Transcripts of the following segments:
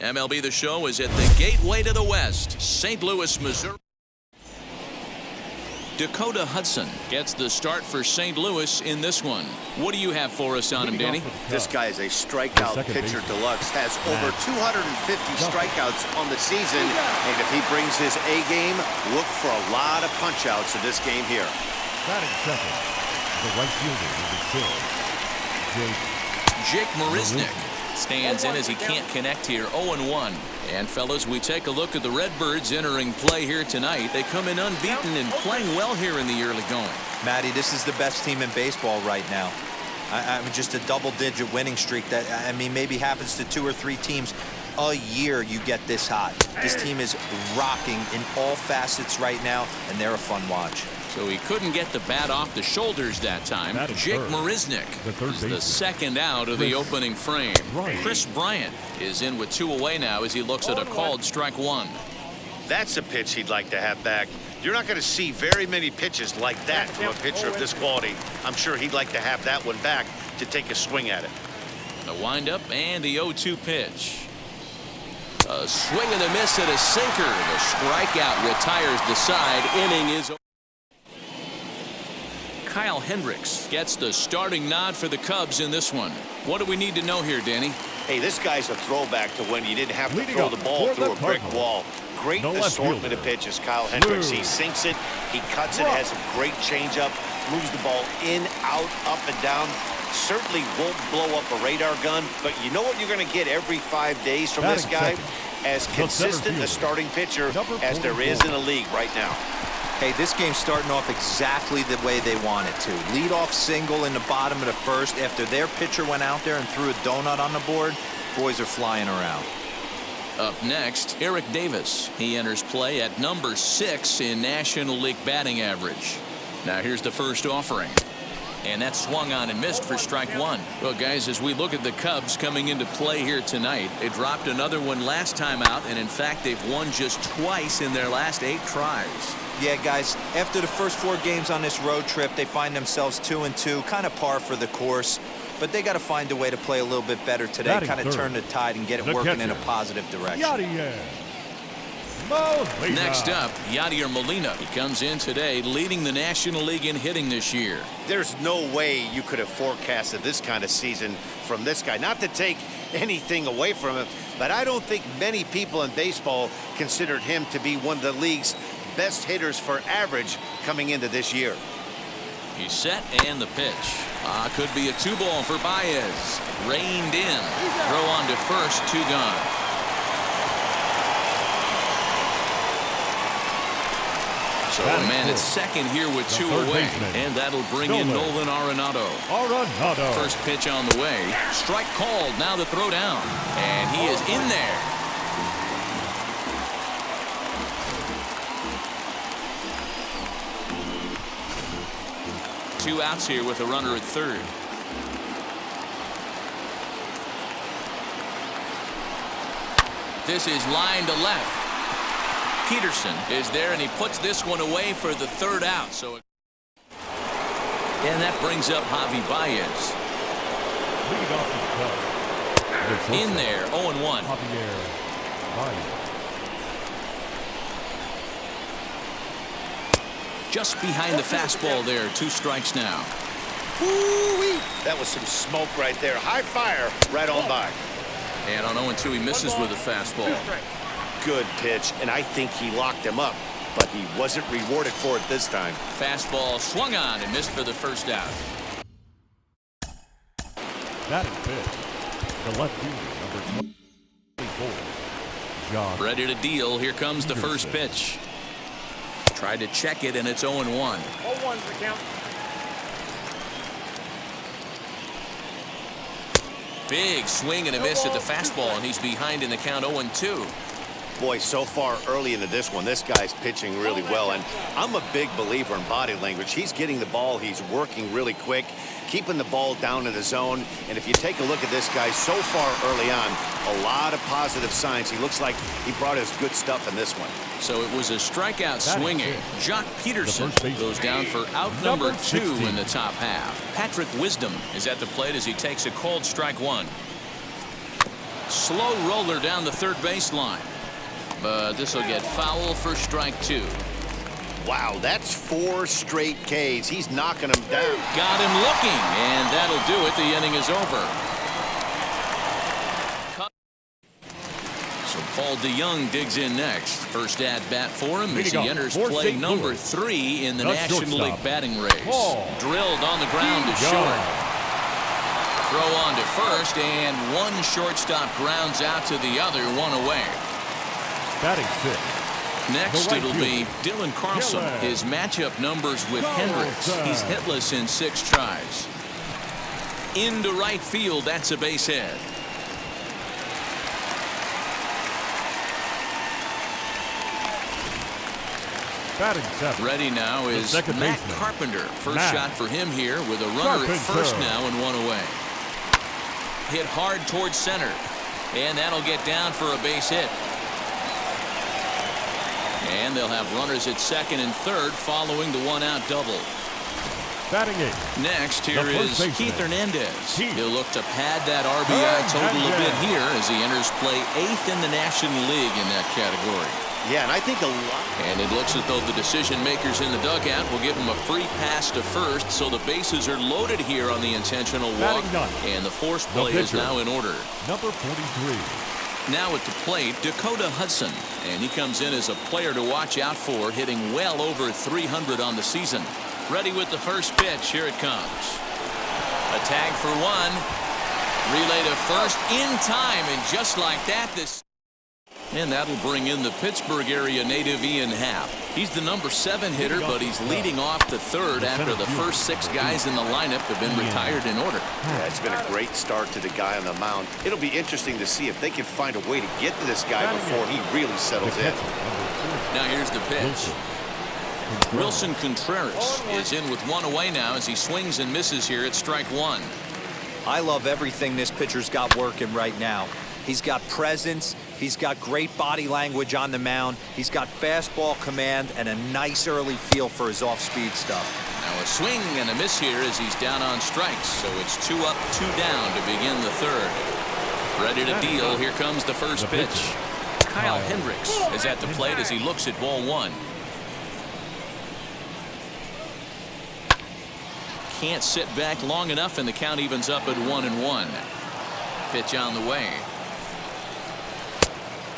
MLB The Show is at the gateway to the West, St. Louis, Missouri. Dakota Hudson gets the start for St. Louis in this one. What do you have for us on him, Danny? This guy is a strikeout pitcher deluxe, has over 250 strikeouts on the season, and if he brings his A game, look for a lot of punch-outs in this game here. Batting second, the right fielder is Jake Marisnick stands in as he can't connect here. 0-1. And fellas, we take a look at the Redbirds entering play here tonight. They come in unbeaten and playing well here in the early going. Matty, this is the best team in baseball right now. I mean, just a double-digit winning streak that, I mean, maybe happens to 2 or 3 teams a year. You get this hot. This team is rocking in all facets right now, and they're a fun watch. So he couldn't get the bat off the shoulders that time. Jake Marisnick is the second out of the opening frame. Chris Bryant is in with 2 away now as he looks at a called strike 1. That's a pitch he'd like to have back. You're not going to see very many pitches like that from a pitcher of this quality. I'm sure he'd like to have that one back to take a swing at it. The windup and the 0-2 pitch. A swing and a miss at a sinker. The strikeout retires the side. Inning is over. Kyle Hendricks gets the starting nod for the Cubs in this one. What do we need to know here, Danny? Hey, this guy's a throwback to when you didn't have to throw the ball through a brick wall. Great assortment of pitches, Kyle Hendricks. He sinks it, he cuts it, has a great changeup, moves the ball in, out, up and down. Certainly won't blow up a radar gun, but you know what you're going to get every 5 days from this guy? As consistent a starting pitcher as there is in the league right now. Hey, this game's starting off exactly the way they want it to. Lead-off single in the bottom of the first after their pitcher went out there and threw a donut on the board. Boys are flying around. Up next, Eric Davis. He enters play at number 6 in National League batting average. Now here's the first offering. And that swung on and missed for strike 1. Well, guys, as we look at the Cubs coming into play here tonight, they dropped another one last time out, and in fact, they've won just twice in their last 8 tries. Yeah, guys, after the first 4 games on this road trip, they find themselves 2-2, kind of par for the course. But they got to find a way to play a little bit better today, kind of turn the tide and get it working in a positive direction. Next up, Yadier Molina. He comes in today leading the National League in hitting this year. There's no way you could have forecasted this kind of season from this guy. Not to take anything away from him, but I don't think many people in baseball considered him to be one of the league's best hitters for average coming into this year. He's set and the pitch. Could be a 2-ball for Baez. Reined in. Throw on to first, 2 gone. So a man at second here with 2 away. And that'll bring in Nolan Arenado. First pitch on the way. Strike called. Now the throw down. And he is in there. Two outs here with a runner at third. This is line to left. Peterson is there, and he puts this one away for the 3rd out. And that brings up Javi Baez. In there, 0-1. Just behind the fastball there. 2 strikes now. Woo-wee. That was some smoke right there. High fire right on by. And on 0-2, he misses with a fastball. Good pitch, and I think he locked him up, but he wasn't rewarded for it this time. Fastball swung on and missed for the 1st out. Batting pitch. The left fielder, number 24, John. Ready to deal. Here comes the first pitch. Tried to check it, and it's 0-1. 0-1 for count. Big swing and a miss at the fastball, and he's behind in the count 0-2. Boy, so far early into this one, this guy's pitching really well, and I'm a big believer in body language. He's getting the ball, he's working really quick, keeping the ball down in the zone, and if you take a look at this guy so far early on, a lot of positive signs. He looks like he brought his good stuff in this one. So it was a strikeout swinging. Jock Peterson goes down for out number 2 in the top half. Patrick Wisdom is at the plate as he takes a called strike 1. Slow roller down the third baseline. But this will get foul for strike 2. Wow, that's 4 straight Ks. He's knocking them down. Got him looking, and that'll do it. The inning is over. So Paul DeYoung digs in next. First at bat for him as he enters play number 3 in the National League batting race. Drilled on the ground to short. Throw on to first, and one shortstop grounds out to the other, 1 away. Batting 6. Next, it'll be Dylan Carlson. His matchup numbers with Hendricks. He's hitless in 6 tries. Into right field, that's a base hit. Batting 7. Ready now is Matt Carpenter. First shot for him here with a runner at first now and 1 away. Hit hard towards center, and that'll get down for a base hit. And they'll have runners at second and third following the 1-out double. Batting 8. Next, here is Keith Hernandez. He'll look to pad that RBI total a bit here as he enters play 8th in the National League in that category. Yeah, and I think a lot. And it looks as though the decision makers in the dugout will give him a free pass to first, so the bases are loaded here on the intentional walk, and the force play is now in order. Number 43. Now at the plate, Dakota Hudson, and he comes in as a player to watch out for, hitting well over 300 on the season. Ready with the first pitch. Here it comes. A tag for 1. Relay to first in time, and just like that, and that'll bring in the Pittsburgh area native Ian Happ. He's the number 7 hitter, but he's leading off the third after the first 6 guys in the lineup have been retired in order. Yeah, it's been a great start to the guy on the mound. It'll be interesting to see if they can find a way to get to this guy before he really settles in. Now here's the pitch. Wilson Contreras is in with 1 away now as he swings and misses here at strike 1. I love everything this pitcher's got working right now. He's got presence. He's got great body language on the mound. He's got fastball command and a nice early feel for his off-speed stuff. Now a swing and a miss here as he's down on strikes. So it's 2 up, 2 down to begin the third. Ready to deal. Here comes the first pitch. Kyle Hendricks is at the plate as he looks at ball 1. Can't sit back long enough, and the count evens up at 1-1. Pitch on the way.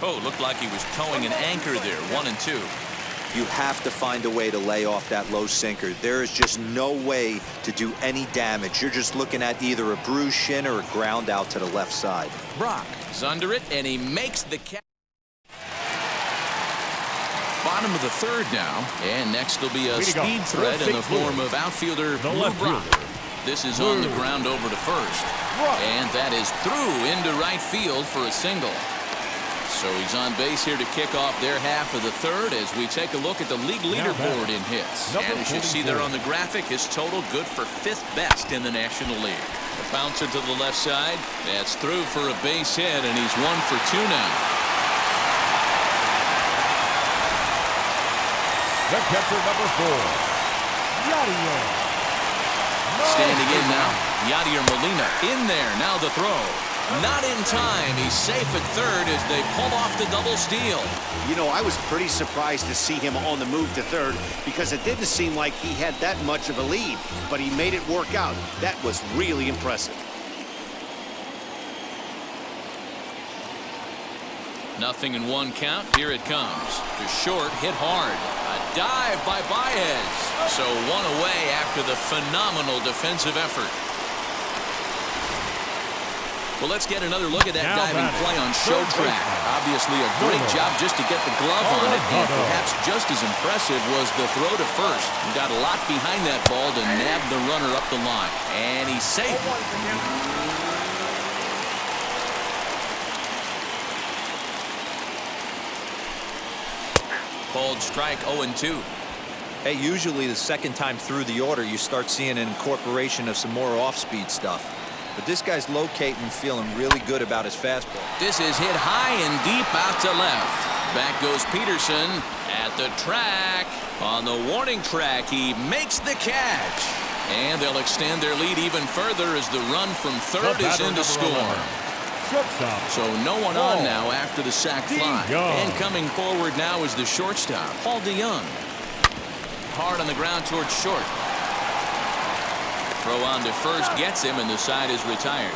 Oh, looked like he was towing an anchor there. 1-2. You have to find a way to lay off that low sinker. There is just no way to do any damage. You're just looking at either a bruised shin or a ground out to the left side. Brock is under it, and he makes the catch. Bottom of the third now, and next will be a speed threat in the form of outfielder Lou Brock. This is on the ground over to first, and that is through into right field for a single. So he's on base here to kick off their half of the third as we take a look at the league leaderboard in hits. And as you see there on the graphic, his total good for 5th best in the National League. The bouncer to the left side, that's through for a base hit, and he's 1 for 2 now. The catcher, number 4, Yadier. Standing in now, Yadier Molina in there. Now the throw. Not in time. He's safe at third as they pull off the double steal. You know, I was pretty surprised to see him on the move to third because it didn't seem like he had that much of a lead, but he made it work out. That was really impressive. Nothing in 1 count. Here it comes. To short, hit hard. A dive by Baez. So 1 away after the phenomenal defensive effort. Well, let's get another look at that diving play on show track. Obviously a great job just to get the glove on it, and perhaps just as impressive was the throw to first. He got a lot behind that ball to nab the runner up the line. And he's safe. Called strike 0-2. Hey, usually the second time through the order, you start seeing an incorporation of some more off-speed stuff. But this guy's locating, feeling really good about his fastball. This is hit high and deep out to left. Back goes Peterson at the track. On the warning track, he makes the catch. And they'll extend their lead even further as the run from third is in to score. Shortstop. So no one on now after the sac fly. DeYoung. And coming forward now is the shortstop, Paul DeYoung. Hard on the ground towards short. Throw on to first gets him, and the side is retired.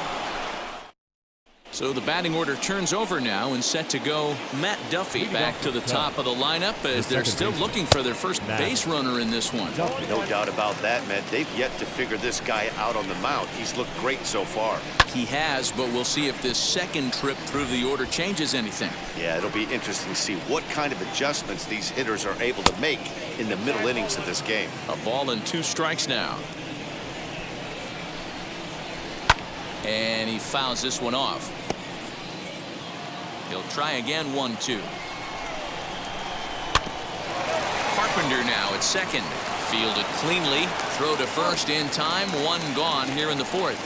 So the batting order turns over now, and set to go Matt Duffy back to the top of the lineup as they're still looking for their first base runner in this one. No doubt about that, Matt. They've yet to figure this guy out on the mound. He's looked great so far. He has, but we'll see if this second trip through the order changes anything. Yeah, it'll be interesting to see what kind of adjustments these hitters are able to make in the middle innings of this game. A ball and 2 strikes now. And he fouls this one off. He'll try again, 1-2. Carpenter now at second. Fielded cleanly. Throw to first in time. 1 gone here in the 4th.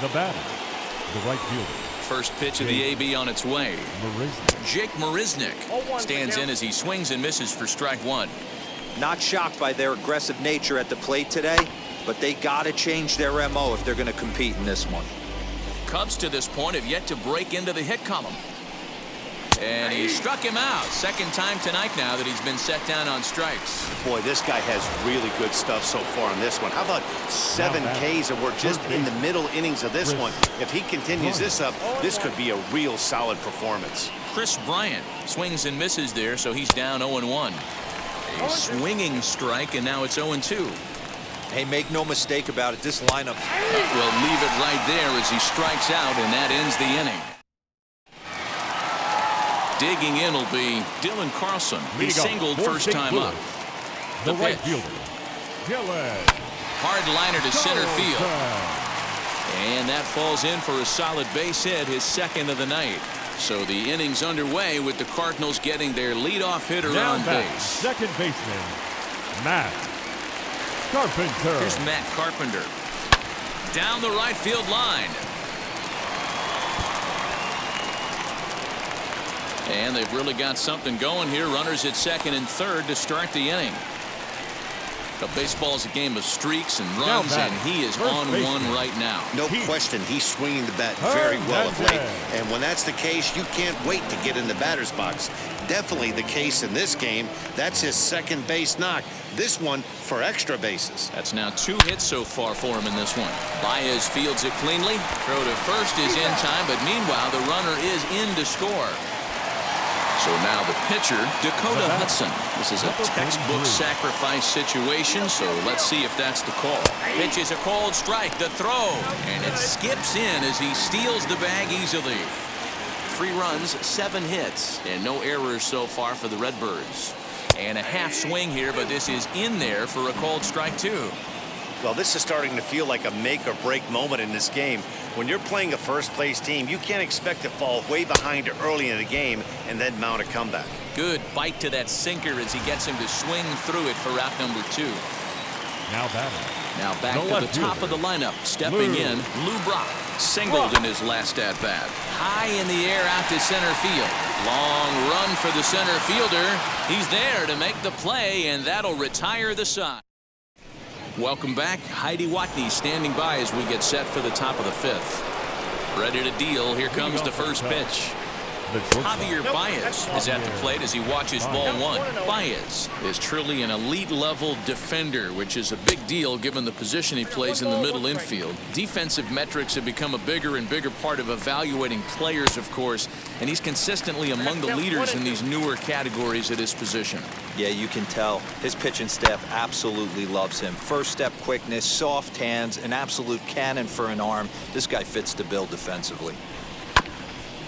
The batter, the right fielder. First pitch of the AB on its way. Jake Marisnick stands in as he swings and misses for strike 1. Not shocked by their aggressive nature at the plate today, but they got to change their MO if they're going to compete in this one. Cubs to this point have yet to break into the hit column. And he struck him out. Second time tonight now that he's been set down on strikes. Boy, this guy has really good stuff so far on this one. How about 7 Ks, and we're just in the middle innings of this one. If he continues this up, this could be a real solid performance. Chris Bryant swings and misses there, so he's down 0-1. A swinging strike, and now it's 0-2. Hey, make no mistake about it, this lineup will leave it right there as he strikes out, and that ends the inning. Digging in will be Dylan Carlson. He singled first time up. The right fielder, Dylan. Hard liner to center field. And that falls in for a solid base hit, his second of the night. So the inning's underway with the Cardinals getting their leadoff hitter on base. Second baseman, Matt Carpenter. Here's Matt Carpenter. Down the right field line. And they've really got something going here. Runners at second and third to start the inning. But baseball is a game of streaks and runs, and he is on one right now. No question, he's swinging the bat very well of late. And when that's the case, you can't wait to get in the batter's box. Definitely the case in this game. That's his second base knock. This one for extra bases. That's now 2 hits so far for him in this one. Baez fields it cleanly. Throw to first is in time, but meanwhile the runner is in to score. So now the pitcher, Dakota Hudson. This is a textbook sacrifice situation, so let's see if that's the call. Pitch is a called strike, the throw, and it skips in as he steals the bag easily. 3 runs, 7 hits, and no errors so far for the Redbirds. And a half swing here, but this is in there for a called strike 2. Well, this is starting to feel like a make or break moment in this game. When you're playing a first place team, you can't expect to fall way behind early in the game and then mount a comeback. Good bite to that sinker as he gets him to swing through it for out number 2. Now batting. Now back to the top of the lineup. Stepping in, Lou Brock. Singled in his last at-bat. High in the air out to center field. Long run for the center fielder. He's there to make the play, and that'll retire the side. Welcome back. Heidi Watney standing by as we get set for the top of the 5th. Ready to deal. Here comes the first pitch. Javier Baez is at the plate as he watches ball 1. Baez is truly an elite level defender, which is a big deal given the position he plays in the middle infield. Defensive metrics have become a bigger and bigger part of evaluating players, of course, and he's consistently among the leaders in these newer categories at his position. Yeah, you can tell his pitching staff absolutely loves him. First step quickness, soft hands, an absolute cannon for an arm. This guy fits the bill defensively.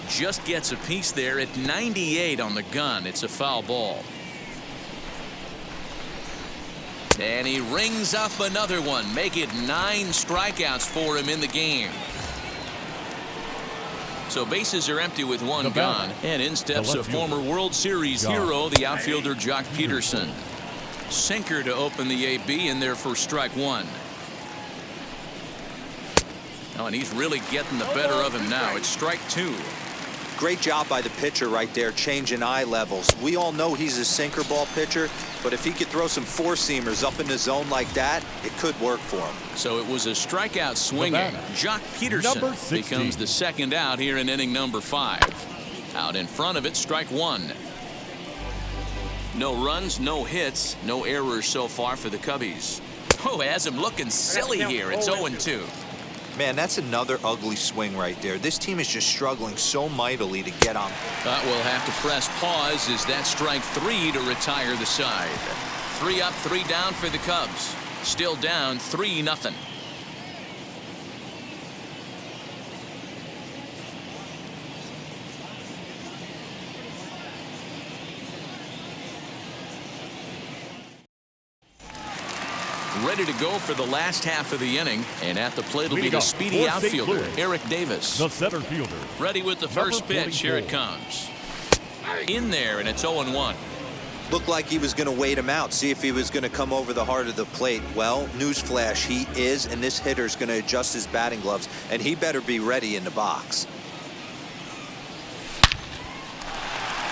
Just gets a piece there at 98 on the gun. It's a foul ball. And he rings up another one. Make it 9 strikeouts for him in the game. So bases are empty with 1 gone. And in steps a former World Series hero, the outfielder Jock Peterson. Sinker to open the AB in there for strike 1. Oh, and he's really getting the better of him now. It's strike 2. Great job by the pitcher right there, changing eye levels. We all know he's a sinker ball pitcher, but if he could throw some four-seamers up in the zone like that, it could work for him. So it was a strikeout swinging. Jock Peterson becomes the second out here in inning number 5. Out in front of it, strike 1. No runs, no hits, no errors so far for the Cubbies. Oh, has him looking silly here. It's 0-2. Man, that's another ugly swing right there. This team is just struggling so mightily to get on. But we'll have to press pause as that strike 3 to retire the side. 3 up, 3 down for the Cubs. Still down 3-0. Ready to go for the last half of the inning, and at the plate will be the speedy outfielder, Eric Davis. The center fielder. Ready with the first pitch. Here it comes. In there, and it's 0-1. Looked like he was going to wait him out, see if he was going to come over the heart of the plate. Well, newsflash, he is, and this hitter's going to adjust his batting gloves, and he better be ready in the box.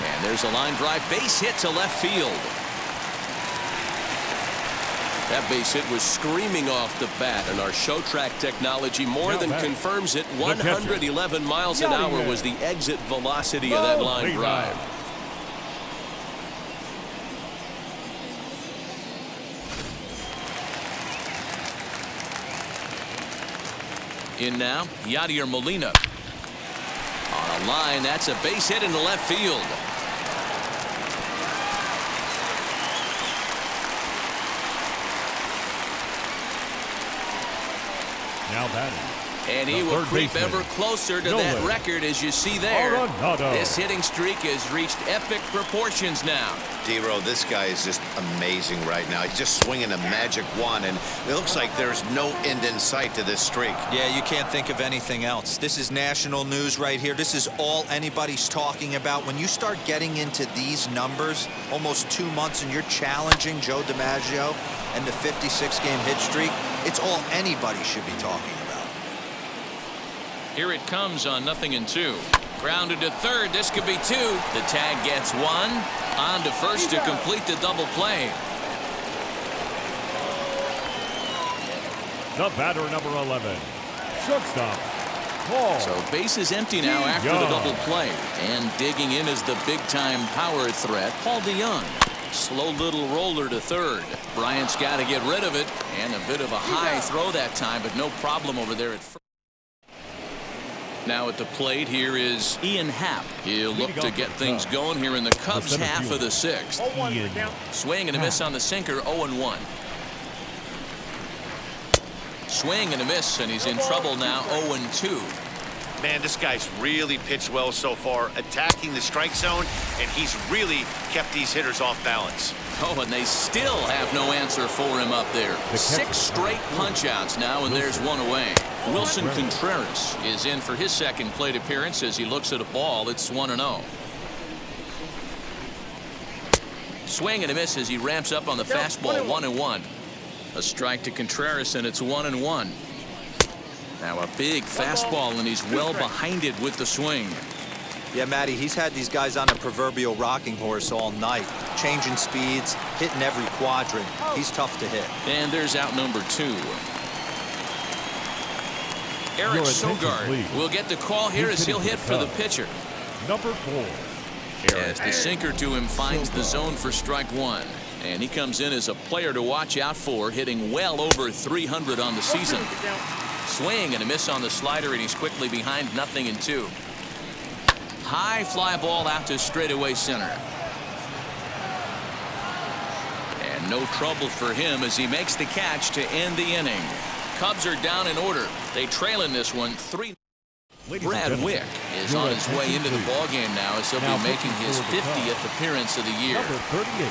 And there's a line drive base hit to left field. That base hit was screaming off the bat, and our show track technology more than confirms it. 111 miles an hour was the exit velocity of that line drive. In now, Yadier Molina. On a line, that's a base hit into left field. Now batting. And he will creep ever closer to that record, as you see there. This hitting streak has reached epic proportions now. D-Row, this guy is just amazing right now. He's just swinging a magic wand, and it looks like there's no end in sight to this streak. Yeah, you can't think of anything else. This is national news right here. This is all anybody's talking about. When you start getting into these numbers, almost 2 months, and you're challenging Joe DiMaggio and the 56-game hit streak, it's all anybody should be talking about. Here it comes on 0-2. Grounded to third. This could be 2. The tag gets 1. On to first to complete the double play. The batter, number 11. Shortstop, Paul. So base is empty now after the double play. And digging in is the big-time power threat, Paul DeYoung. Slow little roller to third. Bryant's got to get rid of it. And a bit of a high throw that time, but no problem over there at first. Now at the plate, here is Ian Happ. He'll look to get things going here in the Cubs' half of the 6th. Swing and a miss on the sinker, 0-1. Swing and a miss, and he's in trouble now, 0-2. Man, this guy's really pitched well so far, attacking the strike zone, and he's really kept these hitters off balance. Oh, and they still have no answer for him up there. 6 straight punch-outs now, and there's 1 away. Wilson Contreras is in for his second plate appearance as he looks at a ball. It's 1-0. Swing and a miss as he ramps up on the fastball, 1-1. A strike to Contreras, and it's 1-1. Now a big fastball, and he's well behind it with the swing. Yeah, Matty, he's had these guys on a proverbial rocking horse all night, changing speeds, hitting every quadrant. He's tough to hit. And there's out number 2. Eric Sogard will get the call here as he'll hit for the pitcher. Number 4. As the sinker to him finds the zone for strike 1. And he comes in as a player to watch out for, hitting well over 300 on the season. Swing and a miss on the slider, and he's quickly behind 0-2. High fly ball out to straightaway center. And no trouble for him as he makes the catch to end the inning. Cubs are down in order. They trail in this one 3. Brad Wick is on his way into the ballgame now as he'll be making his 50th appearance of the year. Number 38.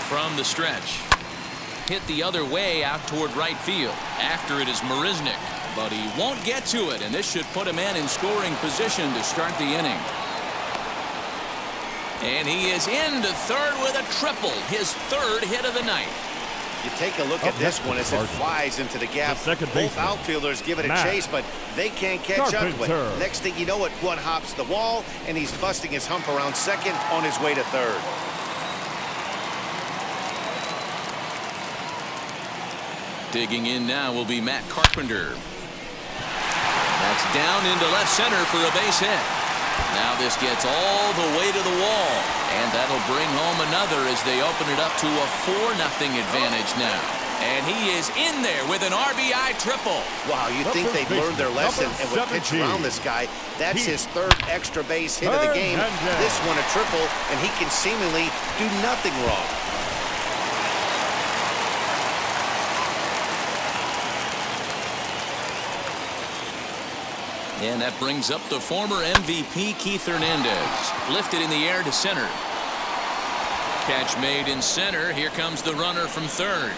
From the stretch. Hit the other way out toward right field. After it is Marisnick, but he won't get to it, and this should put a man in scoring position to start the inning. And he is into third with a triple, his 3rd hit of the night. You take a look at this one as it flies into the gap. Both outfielders give it a chase, but they can't catch up to it. Next thing you know it, one hops the wall, and he's busting his hump around second on his way to third. Digging in now will be Matt Carpenter. That's down into left center for a base hit. Now this gets all the way to the wall, and that'll bring home another as they open it up to a 4-0 advantage now. And he is in there with an RBI triple. Wow, you'd think they've learned their lesson and would pitch around this guy. That's his third extra base hit of the game. This one a triple, and he can seemingly do nothing wrong. And that brings up the former MVP Keith Hernandez. Lifted in the air to center. Catch made in center. Here comes the runner from third.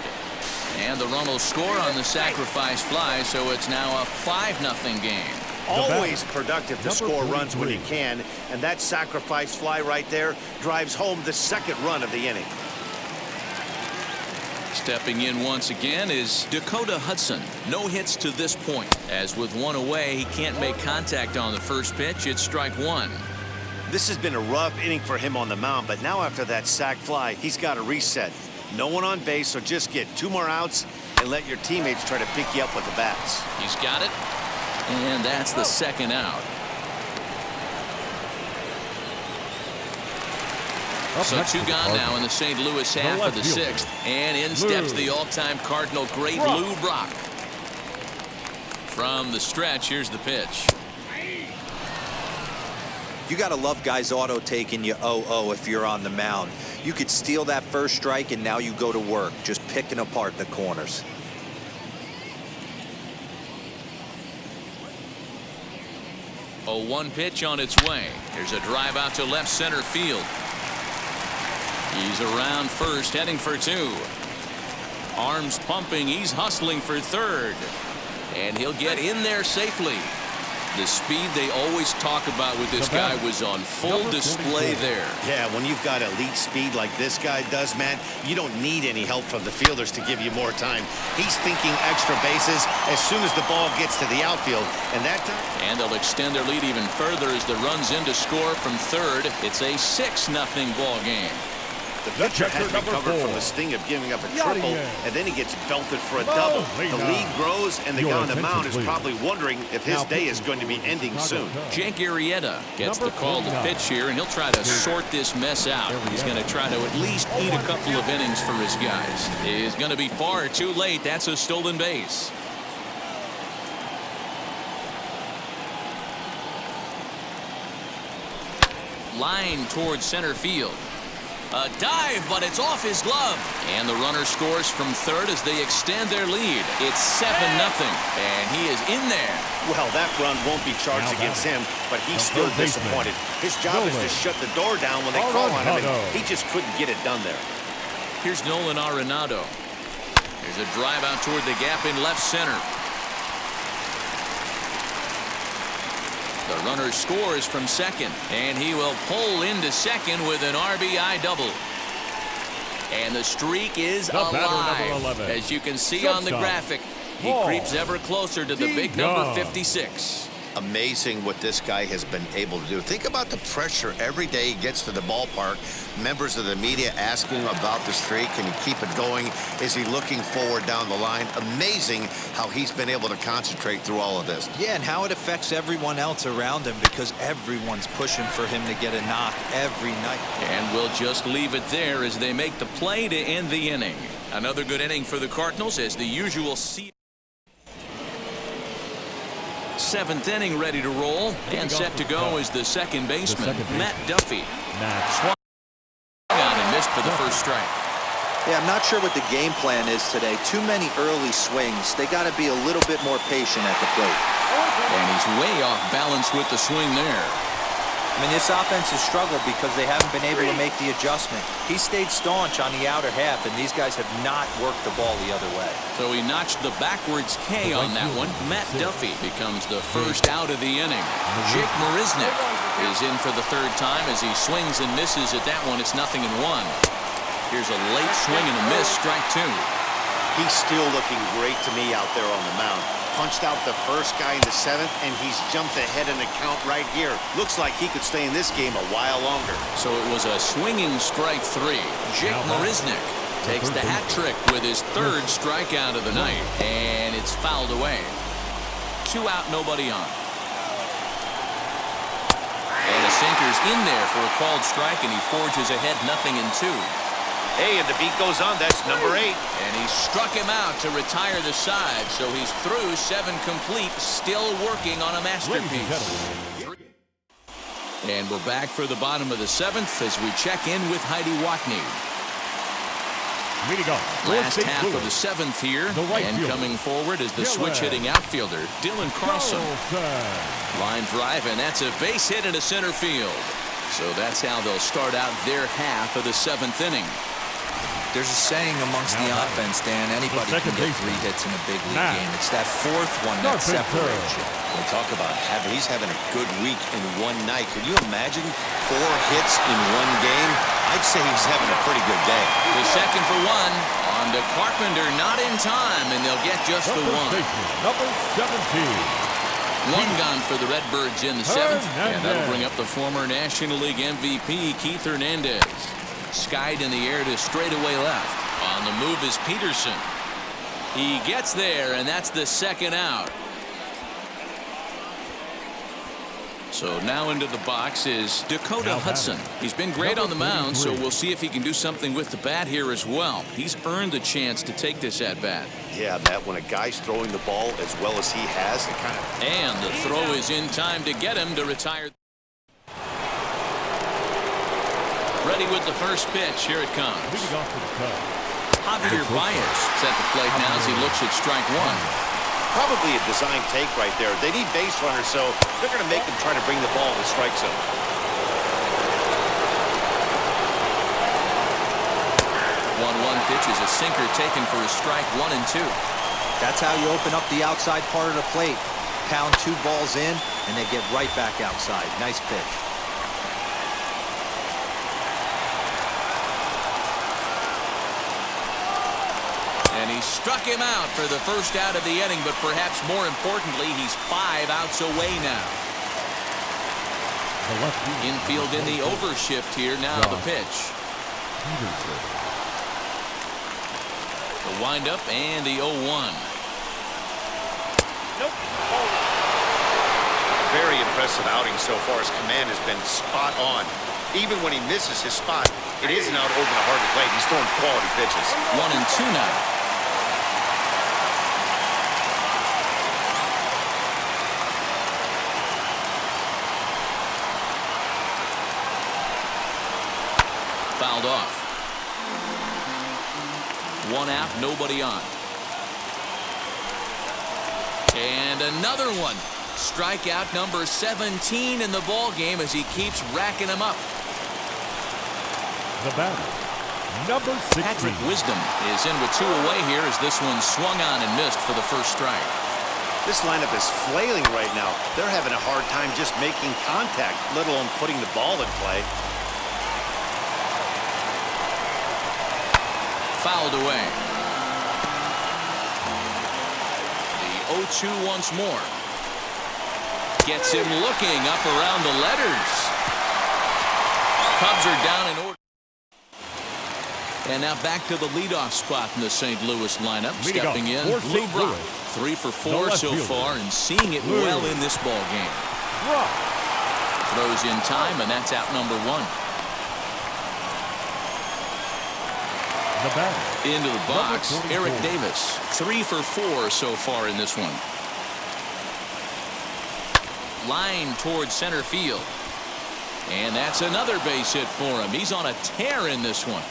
And the run will score on the sacrifice fly, so it's now a 5-0 game. Always productive to score runs when you can, and that sacrifice fly right there drives home the second run of the inning. Stepping in once again is Dakota Hudson. No hits to this point. As with one away, he can't make contact on the first pitch. It's strike one. This has been a rough inning for him on the mound, but now after that sac fly, he's got to reset. No one on base, so just get 2 more outs and let your teammates try to pick you up with the bats. He's got it, and that's the second out. So 2 gone now in the St. Louis half of the 6th. And in steps the all-time Cardinal great Lou Brock. From the stretch, here's the pitch. You got to love guys auto taking you 0-0 if you're on the mound. You could steal that first strike, and now you go to work, just picking apart the corners. A 1 pitch on its way. Here's a drive out to left center field. He's around first, heading for 2. Arms pumping. He's hustling for third. And he'll get in there safely. The speed they always talk about with this guy was on full display there. Yeah, when you've got elite speed like this guy does, man, you don't need any help from the fielders to give you more time. He's thinking extra bases as soon as the ball gets to the outfield. And that time. And they'll extend their lead even further as the runs in to score from third. It's a 6-0 ball game. The pitcher has recovered from the sting of giving up a triple, and then he gets belted for a double. The lead grows, and the guy on the mound is probably wondering if his day is going to be ending soon. Jake Arrieta gets the call to pitch here, and he'll try to sort this mess out. He's going to try to at least eat a couple of innings for his guys. He's going to be far too late. That's a stolen base. Line towards center field. A dive, but it's off his glove. And the runner scores from third as they extend their lead. It's 7-0, and he is in there. Well, that run won't be charged against him, but he's still disappointed. His job is to shut the door down when they call on him, and he just couldn't get it done there. Here's Nolan Arenado. There's a drive out toward the gap in left center. The runner scores from second, and he will pull into second with an RBI double. And the streak is alive. As you can see on the graphic, he creeps ever closer to the big number 56. Amazing what this guy has been able to do. Think about the pressure every day he gets to the ballpark. Members of the media asking about the streak. Can he keep it going? Is he looking forward down the line? Amazing how he's been able to concentrate through all of this. Yeah, and how it affects everyone else around him, because everyone's pushing for him to get a knock every night. And we'll just leave it there as they make the play to end the inning. Another good inning for the Cardinals as the usual 7th inning ready to roll, and set to go is the second baseman, Matt Duffy. Swung on and missed for the first strike. Yeah, I'm not sure what the game plan is today. Too many early swings. They got to be a little bit more patient at the plate. And he's way off balance with the swing there. I mean, this offense has struggled because they haven't been able to make the adjustment. He stayed staunch on the outer half, and these guys have not worked the ball the other way. So he notched the backwards K on that one. Matt Duffy becomes the first out of the inning. Jake Marisnick is in for the third time as he swings and misses at that one. It's 0-1. Here's a late swing and a miss, strike 2. He's still looking great to me out there on the mound. Punched out the first guy in the 7th, and he's jumped ahead in the count right here. Looks like he could stay in this game a while longer. So it was a swinging strike 3. Jake Marisnick takes the hat trick with his 3rd strikeout of the night, and it's fouled away. 2 out, nobody on. And the sinker's in there for a called strike, and he forges ahead 0-2. Hey, and the beat goes on. That's number 8. And he struck him out to retire the side, so he's through 7 complete, still working on a masterpiece. And we're back for the bottom of the 7th as we check in with Heidi Watney. Last half of the 7th here, and coming forward is the switch-hitting outfielder, Dylan Carlson. Line drive, and that's a base hit into center field. So that's how they'll start out their half of the 7th inning. There's a saying amongst the offense, Dan, anybody can get 3 hits in a big league game. It's that 4th one that separates you. We'll talk about he's having a good week in one night. Can you imagine 4 hits in one game? I'd say he's having a pretty good day. The second for 1 on to Carpenter, not in time, and they'll get just the 1. Number 17. 1 gone for the Redbirds in the 7th, and that'll bring up the former National League MVP, Keith Hernandez. Skied in the air to straightaway left. On the move is Peterson. He gets there, and that's the 2nd out. So now into the box is Dakota Hudson. He's been great on the mound, so we'll see if he can do something with the bat here as well. He's earned the chance to take this at-bat. Yeah, Matt, when a guy's throwing the ball as well as he has, it kind of... And the throw is in time to get him to retire. Ready with the first pitch. Here it comes. Javier Baez is at the plate now as he looks at strike 1. Probably a design take right there. They need base runners, so they're going to make him try to bring the ball to the strike zone. 1-1 pitch is a sinker taken for a strike 1 and 2. That's how you open up the outside part of the plate. Pound 2 balls in, and they get right back outside. Nice pitch. And he struck him out for the first out of the inning, but perhaps more importantly, he's 5 outs away now. Infield in the overshift here. Now the pitch. The windup and the 0-1. Nope. Very impressive outing so far. His command has been spot on. Even when he misses his spot, it isn't out over the heart of the plate. He's throwing quality pitches. 1 and 2 now. Fouled off. 1 out, nobody on. And another one. Strikeout number 17 in the ball game as he keeps racking them up. The batter, number 16. Patrick Wisdom is in with 2 away here as this one swung on and missed for the first strike. This lineup is flailing right now. They're having a hard time just making contact, let alone putting the ball in play. Fouled away. The 0-2 once more. Gets him looking up around the letters. Cubs are down in order. And now back to the leadoff spot in the St. Louis lineup. Stepping in, Lou Brock. 3 for 4 so far and seeing it well in this ball game. Throws in time, and that's out number 1. Into the box, Eric Davis. 3 for 4 so far in this one. Line towards center field. And that's another base hit for him. He's on a tear in this one.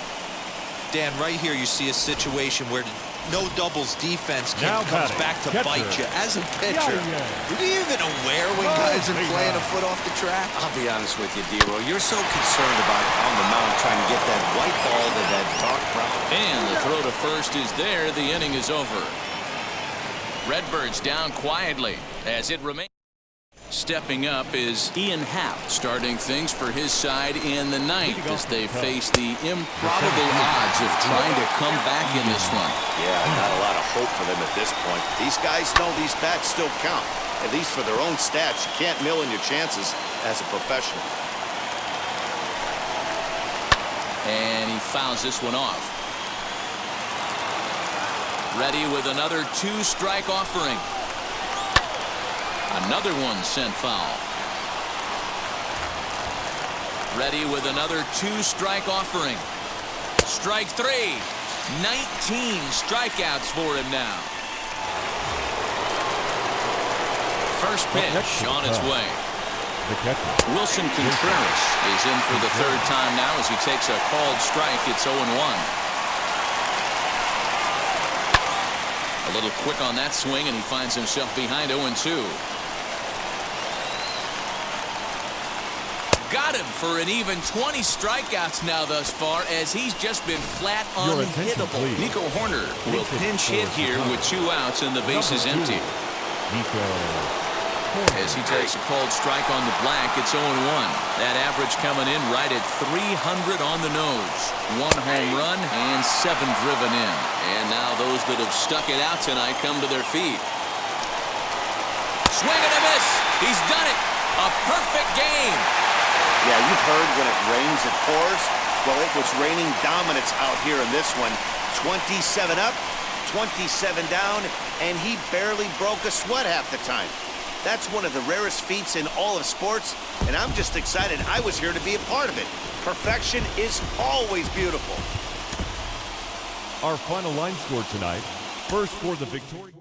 Dan, right here you see a situation where no doubles defense comes back to bite you. As a pitcher, are you even aware when guys are playing a foot off the track? I'll be honest with you, D-Roy. You're so concerned about on the mound trying to get that white ball to that dark brown. And the throw to first is there. The inning is over. Redbirds down quietly as it remains. Stepping up is Ian Happ, starting things for his side in the ninth as they face the improbable odds of trying to come back in this one. Yeah, not a lot of hope for them at this point. These guys know these bats still count, at least for their own stats. You can't mill in your chances as a professional. And he fouls this one off. Ready with another 2-strike offering. Another one sent foul. Ready with another 2-strike offering. Strike 3. 19 strikeouts for him now. First pitch on its way. Wilson Contreras is in for the third time now as he takes a called strike. It's 0-1. A little quick on that swing, and he finds himself behind 0-2. Got him for an even 20 strikeouts now thus far, as he's just been flat unhittable. Nico Horner will pinch hit here with 2 outs and the bases empty. As he takes a called strike on the black, it's 0-1. That average coming in right at 300 on the nose. 1 home run and 7 driven in. And now those that have stuck it out tonight come to their feet. Swing and a miss. He's done it. A perfect game. Yeah, you've heard when it rains, it pours. Well, it was raining dominance out here in this one. 27 up, 27 down, and he barely broke a sweat half the time. That's one of the rarest feats in all of sports, and I'm just excited I was here to be a part of it. Perfection is always beautiful. Our final line score tonight. First for the victory.